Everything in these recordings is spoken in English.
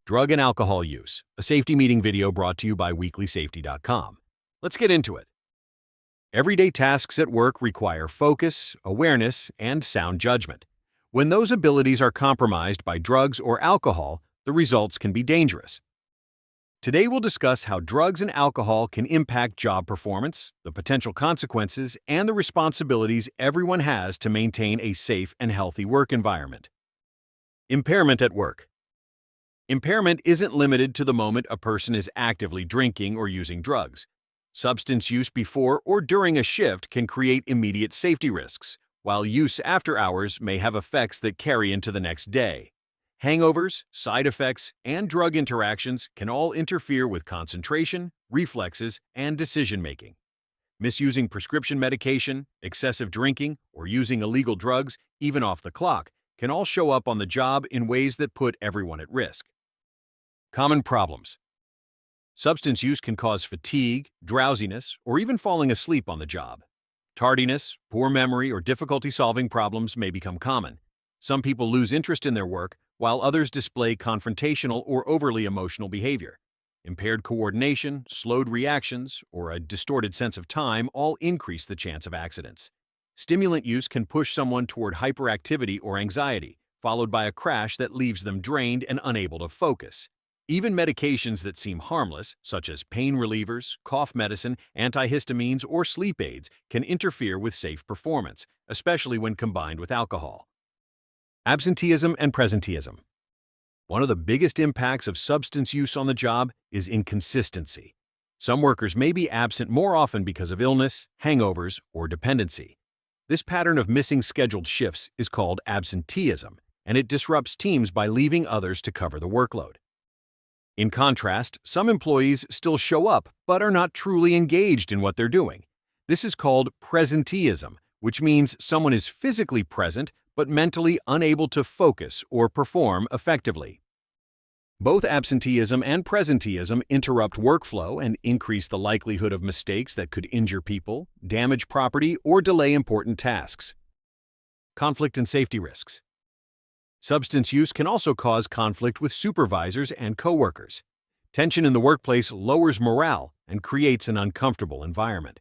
Drug and alcohol use, a safety meeting video brought to you by weeklysafety.com. Let's get into it. Everyday tasks at work require focus, awareness, and sound judgment. When those abilities are compromised by drugs or alcohol, the results can be dangerous. Today we'll discuss how drugs and alcohol can impact job performance, the potential consequences, and the responsibilities everyone has to maintain a safe and healthy work environment. Impairment at work. Impairment isn't limited to the moment a person is actively drinking or using drugs. Substance use before or during a shift can create immediate safety risks, while use after hours may have effects that carry into the next day. Hangovers, side effects, and drug interactions can all interfere with concentration, reflexes, and decision-making. Misusing prescription medication, excessive drinking, or using illegal drugs, even off the clock, can all show up on the job in ways that put everyone at risk. Common problems. Substance use can cause fatigue, drowsiness, or even falling asleep on the job. Tardiness, poor memory, or difficulty solving problems may become common. Some people lose interest in their work, while others display confrontational or overly emotional behavior. Impaired coordination, slowed reactions, or a distorted sense of time all increase the chance of accidents. Stimulant use can push someone toward hyperactivity or anxiety, followed by a crash that leaves them drained and unable to focus. Even medications that seem harmless, such as pain relievers, cough medicine, antihistamines, or sleep aids, can interfere with safe performance, especially when combined with alcohol. Absenteeism and presenteeism. One of the biggest impacts of substance use on the job is inconsistency. Some workers may be absent more often because of illness, hangovers, or dependency. This pattern of missing scheduled shifts is called absenteeism, and it disrupts teams by leaving others to cover the workload. In contrast, some employees still show up but are not truly engaged in what they're doing. This is called presenteeism, which means someone is physically present but mentally unable to focus or perform effectively. Both absenteeism and presenteeism interrupt workflow and increase the likelihood of mistakes that could injure people, damage property, or delay important tasks. Conflict and safety risks. Substance use can also cause conflict with supervisors and coworkers. Tension in the workplace lowers morale and creates an uncomfortable environment.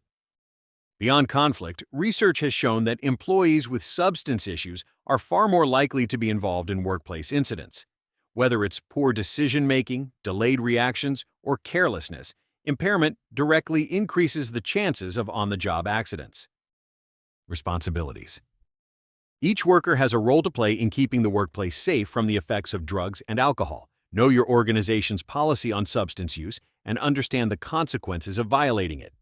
Beyond conflict, research has shown that employees with substance issues are far more likely to be involved in workplace incidents. Whether it's poor decision-making, delayed reactions, or carelessness, impairment directly increases the chances of on-the-job accidents. Responsibilities. Each worker has a role to play in keeping the workplace safe from the effects of drugs and alcohol. Know your organization's policy on substance use and understand the consequences of violating it.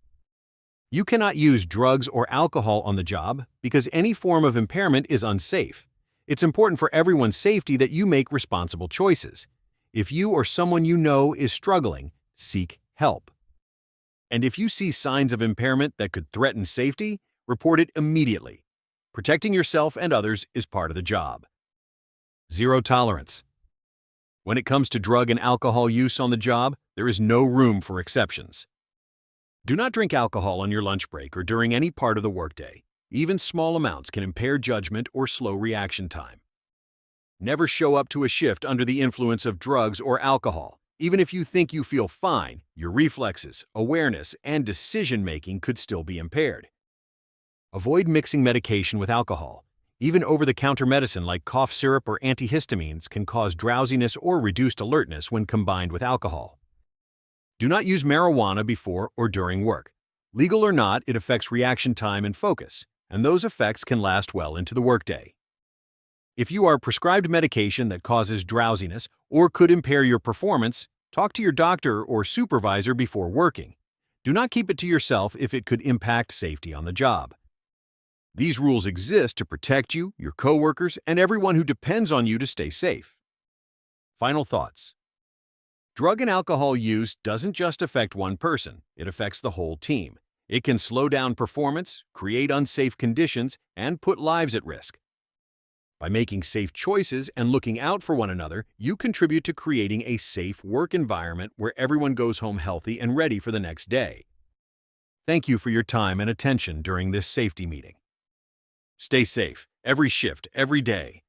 You cannot use drugs or alcohol on the job because any form of impairment is unsafe. It's important for everyone's safety that you make responsible choices. If you or someone you know is struggling, seek help. And if you see signs of impairment that could threaten safety, report it immediately. Protecting yourself and others is part of the job. Zero tolerance. When it comes to drug and alcohol use on the job, there is no room for exceptions. Do not drink alcohol on your lunch break or during any part of the workday. Even small amounts can impair judgment or slow reaction time. Never show up to a shift under the influence of drugs or alcohol. Even if you think you feel fine, your reflexes, awareness, and decision-making could still be impaired. Avoid mixing medication with alcohol. Even over-the-counter medicine like cough syrup or antihistamines can cause drowsiness or reduced alertness when combined with alcohol. Do not use marijuana before or during work. Legal or not, it affects reaction time and focus, and those effects can last well into the workday. If you are prescribed medication that causes drowsiness or could impair your performance, talk to your doctor or supervisor before working. Do not keep it to yourself if it could impact safety on the job. These rules exist to protect you, your coworkers, and everyone who depends on you to stay safe. Final thoughts. Drug and alcohol use doesn't just affect one person, it affects the whole team. It can slow down performance, create unsafe conditions, and put lives at risk. By making safe choices and looking out for one another, you contribute to creating a safe work environment where everyone goes home healthy and ready for the next day. Thank you for your time and attention during this safety meeting. Stay safe, every shift, every day.